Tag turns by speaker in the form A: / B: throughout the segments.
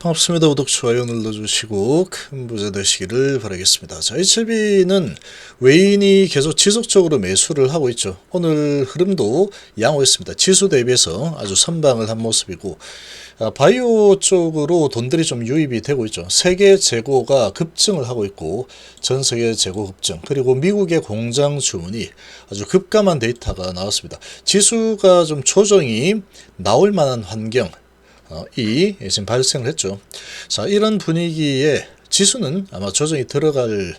A: 반갑습니다. 구독, 좋아요 눌러주시고 큰 부자 되시기를 바라겠습니다. 자, HLB는 외인이 계속 지속적으로 매수를 하고 있죠. 오늘 흐름도 양호했습니다. 지수 대비해서 아주 선방을 한 모습이고, 바이오 쪽으로 돈들이 좀 유입이 되고 있죠. 세계 재고가 급증을 하고 있고, 전 세계 재고 급증, 그리고 미국의 공장 주문이 아주 급감한 데이터가 나왔습니다. 지수가 좀 조정이 나올 만한 환경, 이 지금 발생을 했죠. 자, 이런 분위기에 지수는 아마 조정이 들어갈,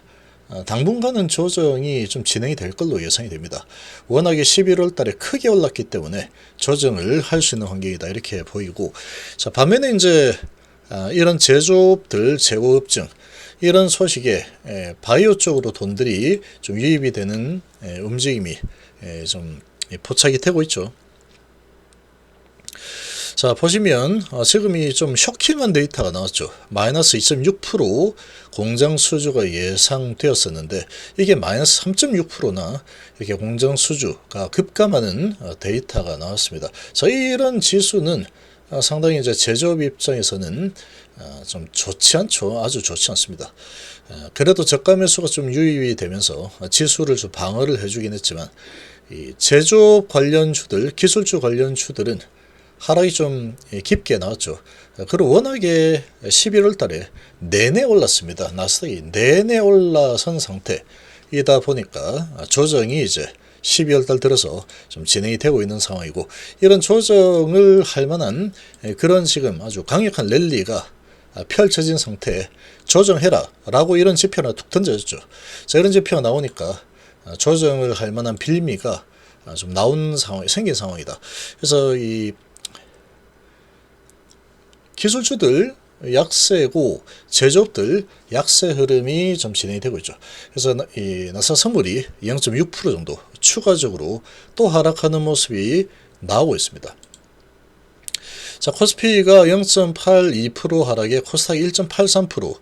A: 당분간은 조정이 좀 진행이 될 걸로 예상이 됩니다. 워낙에 11월 달에 크게 올랐기 때문에 조정을 할 수 있는 환경이다, 이렇게 보이고, 자, 반면에 이제 이런 제조업들 재고급증, 이런 소식에 바이오 쪽으로 돈들이 좀 유입이 되는 움직임이 좀 포착이 되고 있죠. 자, 보시면 지금이 좀 쇼킹한 데이터가 나왔죠. 마이너스 2.6% 공장 수주가 예상되었었는데 이게 마이너스 3.6%나 이렇게 공장 수주가 급감하는 데이터가 나왔습니다. 자, 이런 지수는 상당히 이제 제조업 입장에서는 좀 좋지 않죠. 아주 좋지 않습니다. 그래도 저가 매수가 좀 유입이 되면서 지수를 좀 방어를 해주긴 했지만, 이 제조업 관련주들, 기술주 관련주들은 하락이 좀 깊게 나왔죠. 그리고 워낙에 11월 달에 내내 올랐습니다. 나스닥이 내내 올라선 상태이다 보니까 조정이 이제 12월 달 들어서 좀 진행이 되고 있는 상황이고, 이런 조정을 할 만한 그런 지금 아주 강력한 랠리가 펼쳐진 상태에 조정해라 라고 이런 지표가 툭 던져졌죠. 자, 이런 지표가 나오니까 조정을 할 만한 빌미가 좀 나온 상황이 생긴 상황이다. 그래서 이 기술주들 약세고 제조업들 약세 흐름이 좀 진행이 되고 있죠. 그래서 이 나스닥 선물이 0.6% 정도 추가적으로 또 하락하는 모습이 나오고 있습니다. 자, 코스피가 0.82% 하락에 코스닥 1.83%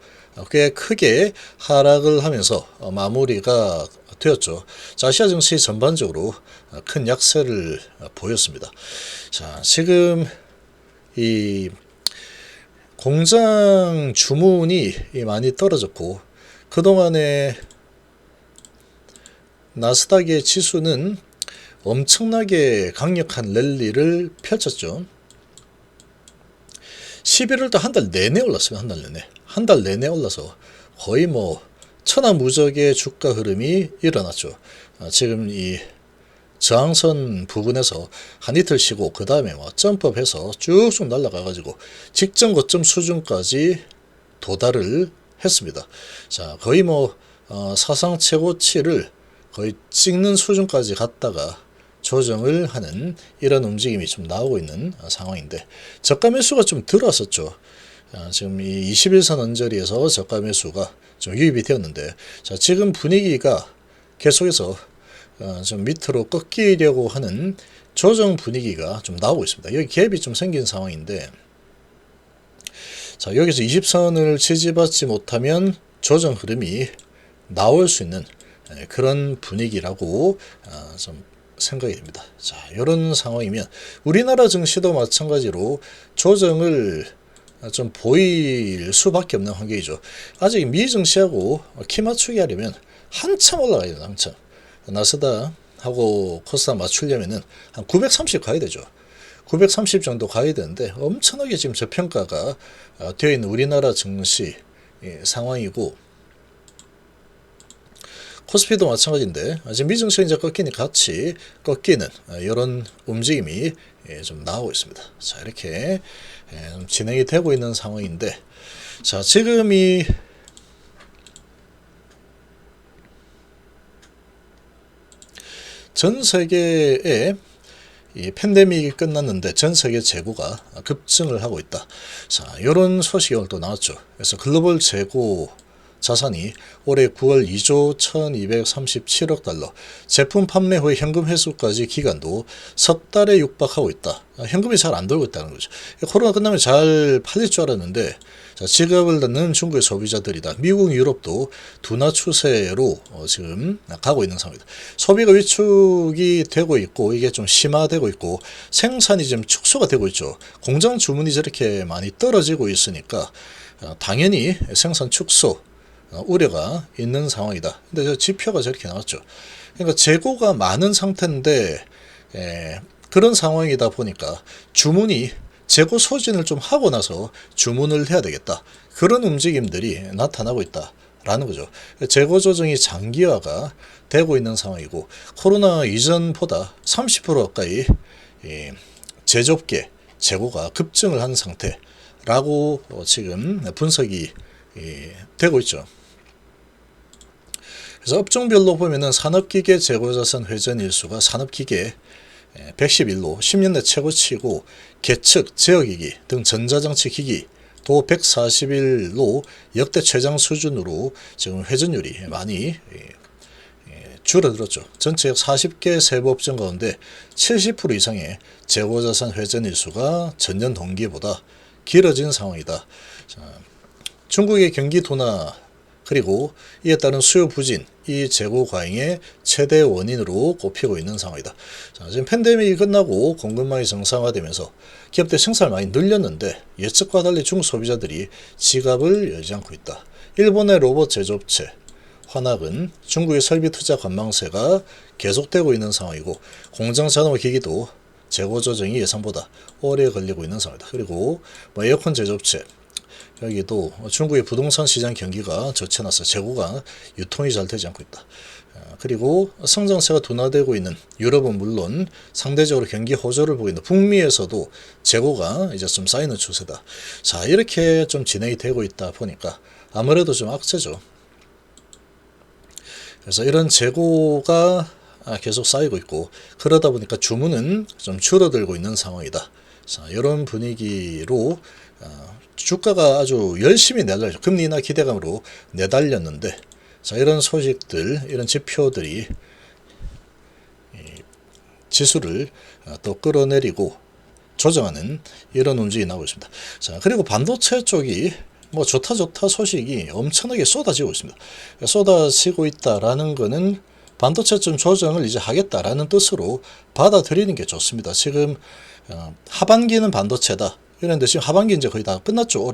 A: 꽤 크게 하락을 하면서 마무리가 되었죠. 자, 아시아 증시 전반적으로 큰 약세를 보였습니다. 자, 지금 이 공장 주문이 많이 떨어졌고, 그동안에 나스닥의 지수는 엄청나게 강력한 랠리를 펼쳤죠. 11월도 한 달 내내 올랐습니다. 한 달 내내 올라서 거의 뭐 천하무적의 주가 흐름이 일어났죠. 지금 이 저항선 부근에서 한 이틀 쉬고 그 다음에 점프업해서 쭉쭉 날아가가지고 직전 고점 수준까지 도달을 했습니다. 자, 거의 사상 최고치를 거의 찍는 수준까지 갔다가 조정을 하는 이런 움직임이 좀 나오고 있는 상황인데, 저가 매수가 좀 들어왔었죠. 지금 이 21선 언저리에서 저가 매수가 좀 유입이 되었는데, 자, 지금 분위기가 계속해서 좀 밑으로 꺾이려고 하는 조정 분위기가 좀 나오고 있습니다. 여기 갭이 좀 생긴 상황인데, 자, 여기서 20선을 지지받지 못하면 조정 흐름이 나올 수 있는 그런 분위기라고 좀 생각이 됩니다. 자, 이런 상황이면 우리나라 증시도 마찬가지로 조정을 좀 보일 수밖에 없는 환경이죠. 아직 미 증시하고 키 맞추기 하려면 한참 올라가야 돼요. 한참. 나스닥하고 코스닥 맞추려면은 한 930 가야 되죠. 930 정도 가야 되는데 엄청나게 지금 저평가가 되어 있는 우리나라 증시 상황이고, 코스피도 마찬가지인데 지금 미증시가 이제 꺾이니 같이 꺾이는 이런 움직임이 좀 나오고 있습니다. 자, 이렇게 좀 진행이 되고 있는 상황인데, 자, 지금 이 전 세계에 이 팬데믹이 끝났는데 전 세계 재고가 급증을 하고 있다. 자, 이런 소식이 오늘 또 나왔죠. 그래서 글로벌 재고 자산이 올해 9월 2조 1237억 달러, 제품 판매 후에 현금 회수까지 기간도 석 달에 육박하고 있다. 현금이 잘 안 돌고 있다는 거죠. 코로나 끝나면 잘 팔릴 줄 알았는데, 자, 지갑을 닫는 중국의 소비자들이다. 미국, 유럽도 둔화 추세로 지금 가고 있는 상황입니다. 소비가 위축이 되고 있고, 이게 좀 심화되고 있고, 생산이 지금 축소가 되고 있죠. 공장 주문이 저렇게 많이 떨어지고 있으니까 당연히 생산 축소 우려가 있는 상황이다. 근데 저 지표가 저렇게 나왔죠. 그러니까 재고가 많은 상태인데 그런 상황이다 보니까 주문이 재고 소진을 좀 하고 나서 주문을 해야 되겠다. 그런 움직임들이 나타나고 있다라는 거죠. 재고 조정이 장기화가 되고 있는 상황이고, 코로나 이전보다 30% 가까이 제조업계 재고가 급증을 한 상태라고 지금 분석이 되고 있죠. 그래서 업종별로 보면은 산업기계 재고자산 회전 일수가 산업기계 111로 10년 내 최고치고, 계측, 제어기기 등 전자장치 기기 도 141로 역대 최장 수준으로 지금 회전율이 많이 줄어들었죠. 전체 약 40개 세부업종 가운데 70% 이상의 재고자산 회전 일수가 전년 동기보다 길어진 상황이다. 자, 중국의 경기 둔화 그리고 이에 따른 수요 부진, 이 재고 과잉의 최대 원인으로 꼽히고 있는 상황이다. 자, 지금 팬데믹이 끝나고 공급망이 정상화되면서 기업들 생산을 많이 늘렸는데 예측과 달리 중국 소비자들이 지갑을 열지 않고 있다. 일본의 로봇 제조업체 화낙은 중국의 설비 투자 관망세가 계속되고 있는 상황이고, 공장 자동화 기기도 재고 조정이 예상보다 오래 걸리고 있는 상황이다. 그리고 에어컨 제조업체 여기도 중국의 부동산 시장 경기가 저쳐나서 재고가 유통이 잘 되지 않고 있다. 그리고 성장세가 둔화되고 있는 유럽은 물론 상대적으로 경기 호조를 보고 있는 북미에서도 재고가 이제 좀 쌓이는 추세다. 자, 이렇게 좀 진행이 되고 있다 보니까 아무래도 좀 악재죠. 그래서 이런 재고가 계속 쌓이고 있고, 그러다 보니까 주문은 좀 줄어들고 있는 상황이다. 자, 이런 분위기로 주가가 아주 열심히 내달렸죠. 금리 인하 기대감으로 내달렸는데, 자, 이런 소식들, 이런 지표들이 지수를 또 끌어내리고 조정하는 이런 움직임이 나오고 있습니다. 자, 그리고 반도체 쪽이 뭐 좋다 소식이 엄청나게 쏟아지고 있습니다. 쏟아지고 있다라는 거는 반도체 좀 조정을 이제 하겠다라는 뜻으로 받아들이는 게 좋습니다. 지금 하반기는 반도체다 이런데 지금 하반기 이제 거의 다 끝났죠.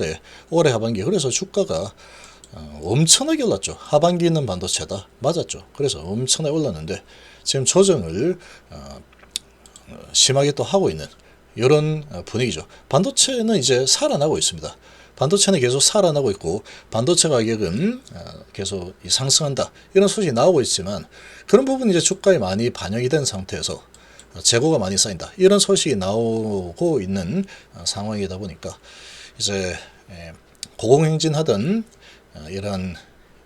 A: 올해 하반기. 그래서 주가가 엄청나게 올랐죠. 하반기는 반도체다. 맞았죠. 그래서 엄청나게 올랐는데 지금 조정을 심하게 또 하고 있는 이런 분위기죠. 반도체는 이제 살아나고 있습니다. 반도체는 계속 살아나고 있고, 반도체 가격은 계속 상승한다 이런 소식이 나오고 있지만, 그런 부분이 이제 주가에 많이 반영이 된 상태에서 재고가 많이 쌓인다 이런 소식이 나오고 있는 상황이다 보니까 이제 고공행진하던 이런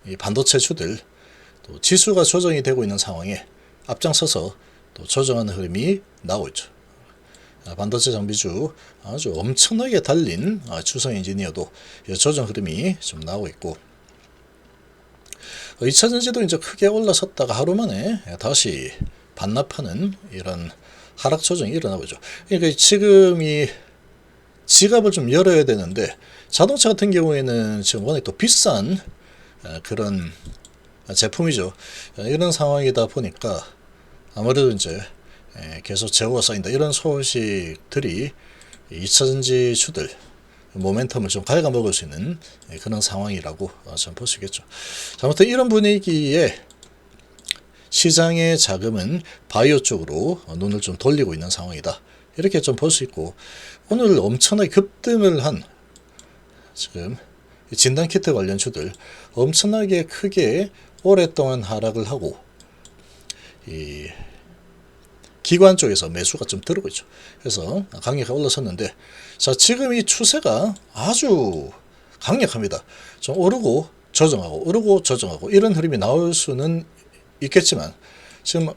A: 이 반도체주들 또 지수가 조정이 되고 있는 상황에 앞장서서 또 조정하는 흐름이 나오고 있죠. 반도체 장비주 아주 엄청나게 달린 추성 엔지니어도 조정 흐름이 좀 나오고 있고, 2차전지도 이제 크게 올라섰다가 하루 만에 다시 반납하는 이런 하락 조정이 일어나고 있죠. 그러니까 지금 이 지갑을 좀 열어야 되는데, 자동차 같은 경우에는 지금 워낙 또 비싼 그런 제품이죠. 이런 상황이다 보니까 아무래도 이제 계속 재고가 쌓인다 이런 소식들이 2차전지 주들 모멘텀을 좀 갉아먹을 수 있는 그런 상황이라고 좀 볼 수 있겠죠. 자, 아무튼 이런 분위기에 시장의 자금은 바이오 쪽으로 눈을 좀 돌리고 있는 상황이다 이렇게 좀 볼 수 있고, 오늘 엄청나게 급등을 한 지금 진단키트 관련 주들 엄청나게 크게 오랫동안 하락을 하고 이 기관 쪽에서 매수가 좀 들어오고 있죠. 그래서 강력하게 올라섰는데, 자, 지금 이 추세가 아주 강력합니다. 좀 오르고 조정하고 오르고 조정하고 이런 흐름이 나올 수는 있겠지만, 지금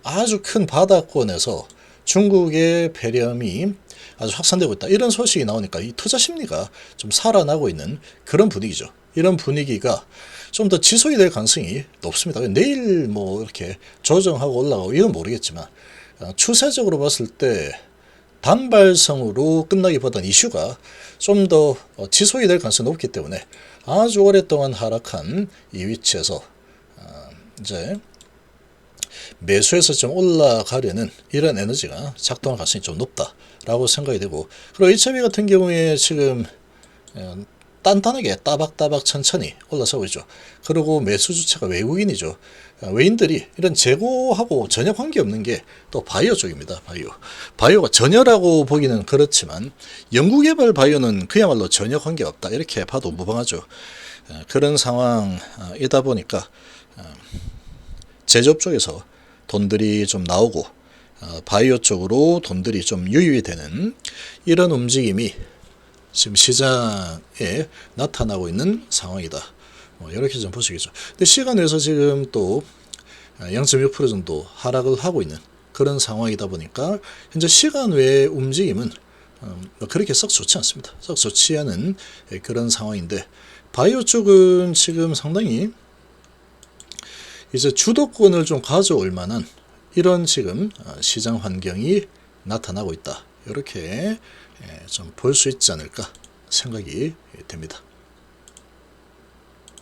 A: 아주 큰 바닥권에서 중국의 폐렴이 아주 확산되고 있다 이런 소식이 나오니까 이 투자 심리가 좀 살아나고 있는 그런 분위기죠. 이런 분위기가 좀 더 지속이 될 가능성이 높습니다. 내일 뭐 이렇게 조정하고 올라가고 이건 모르겠지만 추세적으로 봤을 때 단발성으로 끝나기보다는 이슈가 좀 더 지속이 될 가능성이 높기 때문에 아주 오랫동안 하락한 이 위치에서 이제 매수해서 좀 올라가려는 이런 에너지가 작동할 가능성이 좀 높다라고 생각이 되고, 그리고 HIB 같은 경우에 지금 단단하게 따박따박 천천히 올라서고 있죠. 그리고 매수 주체가 외국인이죠. 외인들이 이런 재고하고 전혀 관계없는 게 또 바이오 쪽입니다. 바이오가 전혀라고 보기는 그렇지만 연구개발 바이오는 그야말로 전혀 관계없다 이렇게 봐도 무방하죠. 그런 상황이다 보니까 제조업 쪽에서 돈들이 좀 나오고 바이오 쪽으로 돈들이 좀 유입이 되는 이런 움직임이 지금 시장에 나타나고 있는 상황이다. 이렇게 좀 보시겠죠. 근데 시간에서 지금 또 0.6% 정도 하락을 하고 있는 그런 상황이다 보니까 현재 시간 외의 움직임은 그렇게 썩 좋지 않습니다. 썩 좋지 않은 그런 상황인데, 바이오 쪽은 지금 상당히 이제 주도권을 좀 가져올 만한 이런 지금 시장 환경이 나타나고 있다. 이렇게 좀 볼 수 있지 않을까 생각이 됩니다.